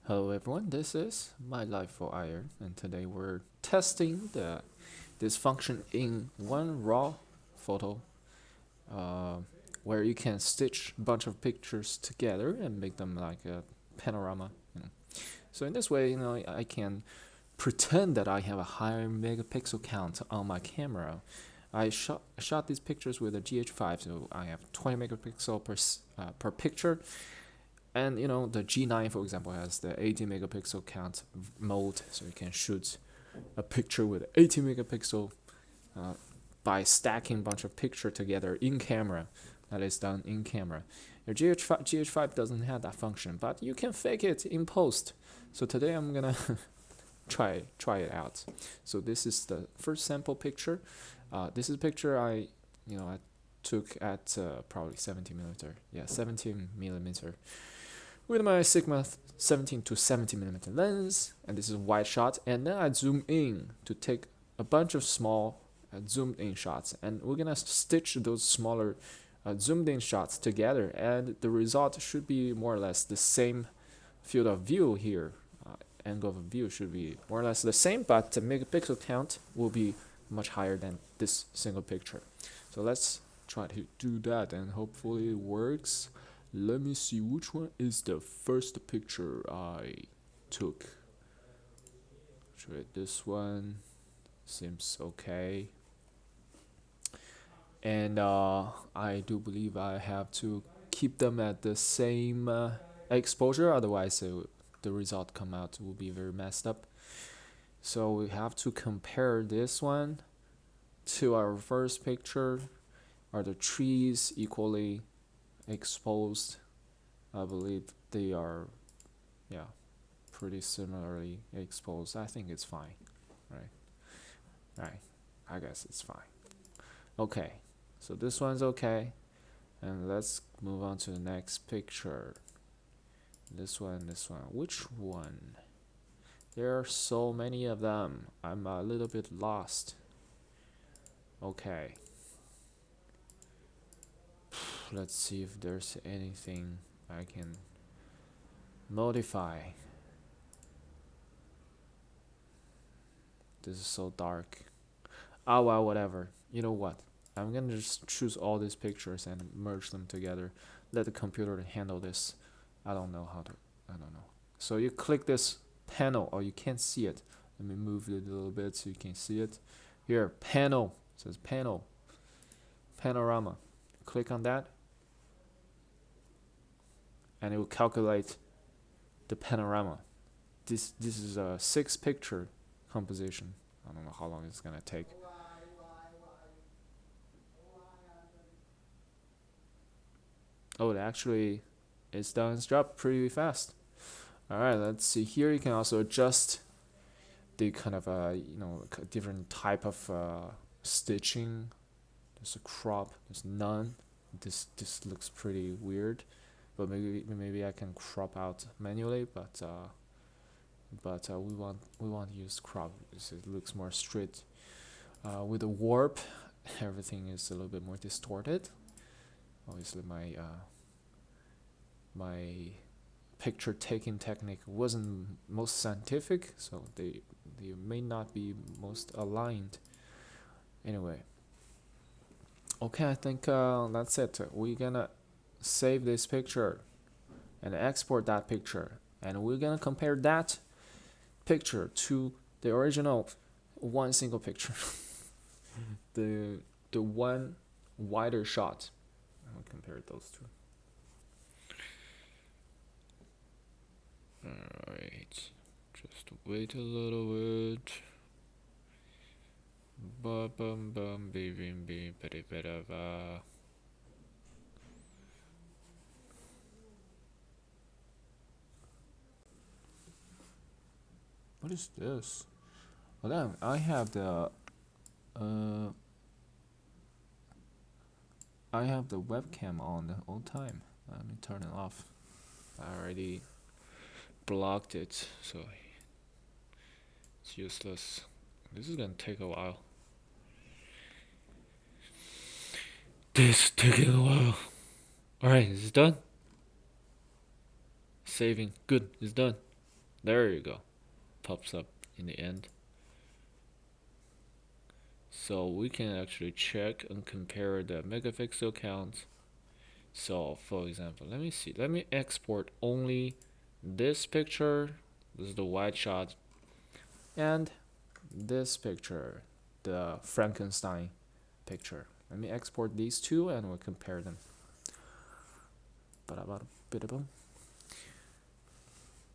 Hello everyone, this is My Life for Iron, and today we're testing this function in one raw photo, uh, where you can stitch a bunch of pictures together and make them like a panorama. So in this way, I can pretend that I have a higher megapixel count on my camera. I shot these pictures with a GH5, so I have 20 megapixel per picture. And the G9, for example, has the 80 megapixel count mode, so you can shoot a picture with 80 megapixel uh, by stacking a bunch of picture together in camera. That is done in camera. Your GH5 doesn't have that function, but you can fake it in post. So today I'm gonna try it out. So this is the first sample picture. This is a picture I took at probably 17 millimeter. Yeah, 17 millimeter with my Sigma 17 to 70 millimeter lens, and this is a wide shot. And then I zoom in to take a bunch of small zoomed in shots, and we're gonna stitch those smaller zoomed in shots together, and the result should be more or less the same field of view here. Angle of view should be more or less the same, but the megapixel count will be much higher than this single picture. So let's try to do that, and hopefully it works. Let me see which one is the first picture I took. Try this one. Seems okay. And I do believe I have to keep them at the same exposure, otherwise the result come out will be very messed up. So we have to compare this one to our first picture. Are the trees equally exposed? I believe they are, yeah, pretty similarly exposed. I think it's fine, right? I guess it's fine. Okay, so this one's okay, and let's move on to the next picture. This one. Which one? There are so many of them. I'm a little bit lost. Okay. Let's see if there's anything I can modify. This is so dark. Oh well, whatever. You know what? I'm gonna just choose all these pictures and merge them together. Let the computer handle this. I don't know how to. I don't know. So you click this panel, or you can't see it. Let me move it a little bit so you can see it. Here, panel. It says panel. Panorama. Click on that, and it will calculate the panorama. This is a 6 picture composition. I don't know how long it's gonna take. Oh, it actually it's done its job pretty fast. All right, let's see here. You can also adjust the kind of different type of stitching. There's a crop. There's none. This looks pretty weird, but maybe I can crop out manually. But we want to use crop because it looks more straight. With the warp, everything is a little bit more distorted. Obviously, my picture taking technique wasn't most scientific, so they may not be most aligned. Anyway, okay, I think that's it. We're gonna save this picture and export that picture, and we're gonna compare that picture to the original one single picture. the one wider shot. I'll compare those two. Alright, just wait a little bit. Ba bum bum bee bim bee bada bada ba. What is this? Oh damn, I have the webcam on the whole time. Let me turn it off. I already blocked it, so it's useless. This is gonna take a while. This is taking a while. Alright, is it done? Saving. Good, it's done. There you go. Pops up in the end. So we can actually check and compare the megapixel count. So for example, let me see. Let me export only this picture. This is the wide shot. And this picture, the Frankenstein picture. Let me export these two and we'll compare them.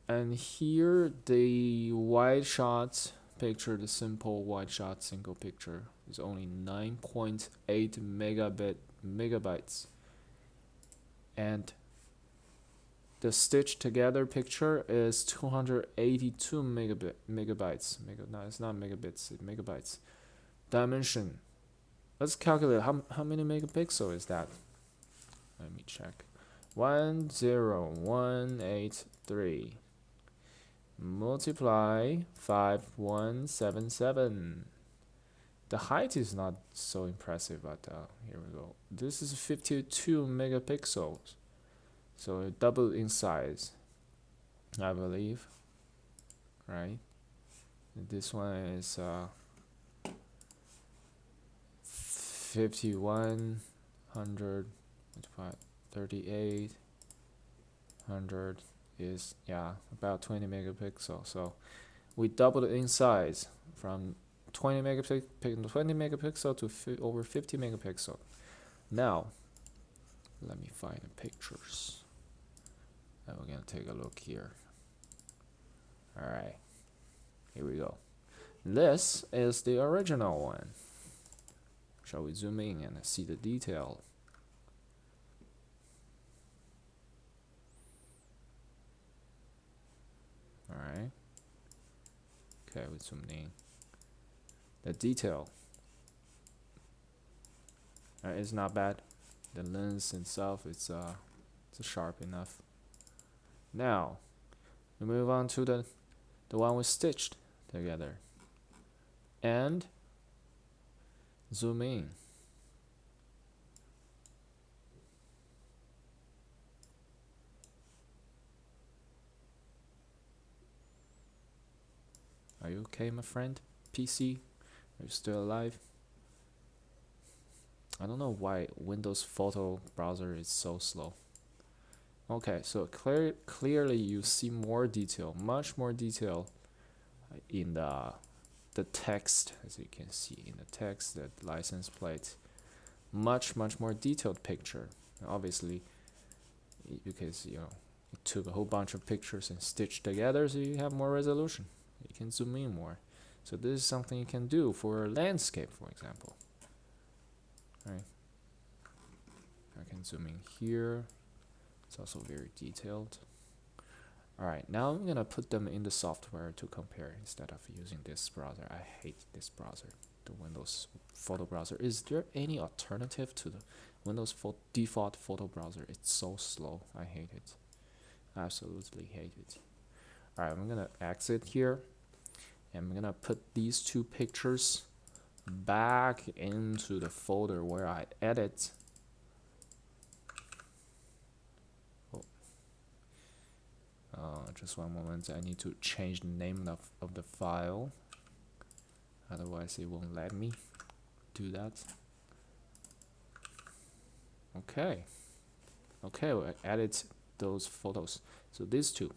And here the wide shot picture, the simple wide shot single picture is only 9.8 megabytes. And the stitched together picture is 282 megabytes. No, it's not megabits, it's megabytes. Dimension. Let's calculate how many megapixel is that. Let me check. 10183 multiply 5177. The height is not so impressive, but here we go. This is 52 megapixels, so it doubled in size, I believe. Right? This one is 5100 multiplied 3800 is, yeah, about 20 megapixels. So we doubled in size from 20 megapixel to over 50 megapixel. Now let me find the pictures and we're gonna take a look here. All right, here we go. This is the original one. Shall we zoom in and see the detail? All right. Okay, we zoomed in. The detail is not bad. The lens itself, it's sharp enough. Now we move on to the one we stitched together and zoom in. Are you okay, my friend? PC? Are you still alive? I don't know why Windows photo browser is so slow. Okay, so clearly you see more detail, much more detail in the text, as you can see in the text, the license plate. Much more detailed picture. Obviously, because you took a whole bunch of pictures and stitched together, so you have more resolution. You can zoom in more. So this is something you can do for a landscape, for example. Right. I can zoom in here. It's also very detailed. Alright, now I'm gonna put them in the software to compare instead of using this browser. I hate this browser, the Windows photo browser. Is there any alternative to the Windows default photo browser? It's so slow. I hate it. Absolutely hate it. Alright, I'm gonna exit here. And I'm gonna put these two pictures back into the folder where I edit. Just one moment, I need to change the name of the file, otherwise it won't let me do that. Okay, we added those photos. So these two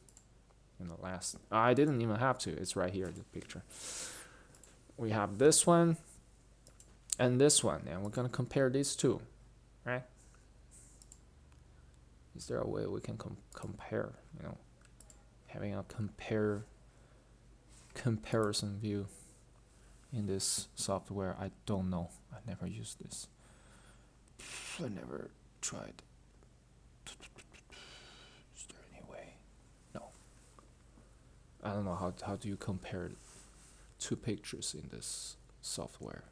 in the last, I didn't even have to, it's right here, the picture. We have this one and this one, and we're gonna compare these two, right? Is there a way we can compare, having a comparison view in this software? I don't know. I never used this. I never tried. Is there any way? No. I don't know how do you compare two pictures in this software,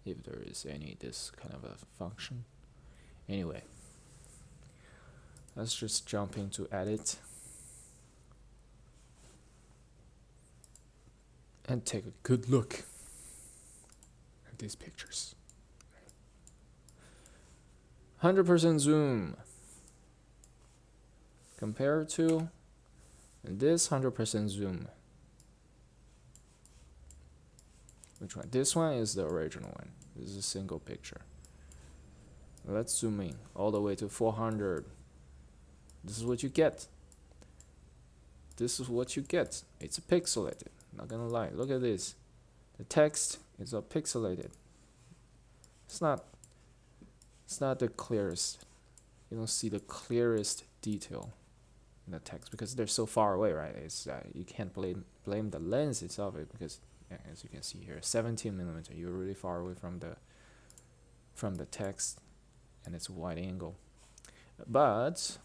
if there is any this kind of a function. Anyway, let's just jump into edit and take a good look at these pictures. 100% zoom compared to And this 100% zoom. Which one? This one is the original one. This is a single picture. Let's zoom in all the way to 400. This is what you get. This is what you get. It's pixelated. Not gonna lie. Look at this. The text is all pixelated. It's not the clearest. You don't see the clearest detail in the text because they're so far away, right? It's you can't blame the lens itself because as you can see here, 17mm. You're really far away from the text, and it's a wide angle. But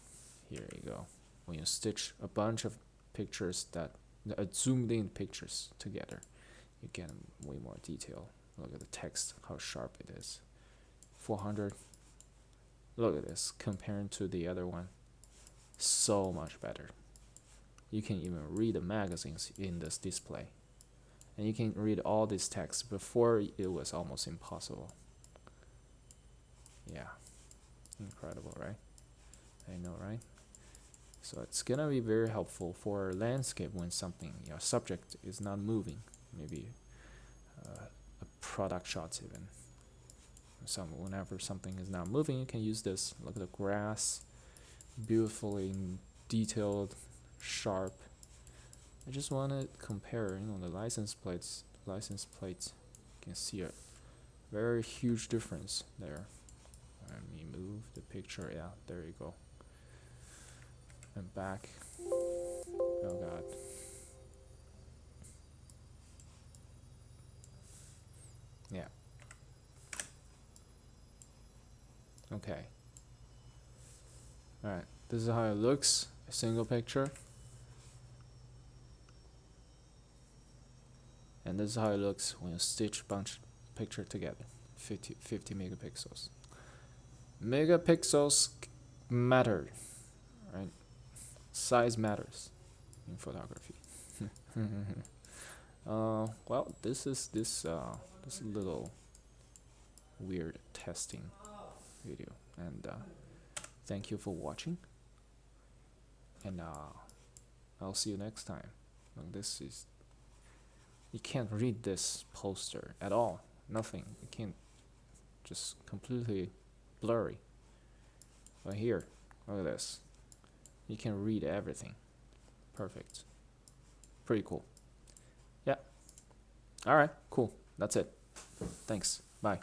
here you go. When you stitch a bunch of pictures that zoomed in pictures together, you get way more detail. Look at the text, how sharp it is. 400. Look at this compared to the other one. So much better. You can even read the magazines in this display. And you can read all this text. Before it was almost impossible. Yeah. Incredible, right? I know, right? So it's gonna be very helpful for landscape when something, your subject is not moving. Maybe a product shot even. Whenever something is not moving, you can use this. Look at the grass, beautifully detailed, sharp. I just want to compare, the license plates. You can see a very huge difference there. Let me move the picture. Yeah, there you go. And back. Oh God. Yeah. Okay. Alright, this is how it looks, a single picture. And this is how it looks when you stitch a bunch of picture together. 50 megapixels. Megapixels matter, right? Size matters in photography. Well, this is this little weird testing video, and thank you for watching, and I'll see you next time. This is, you can't read this poster at all, nothing. You can't, just completely blurry. But here, look at this, you can read everything. Perfect. Pretty cool. Yeah. Alright, cool. That's it. Thanks. Bye.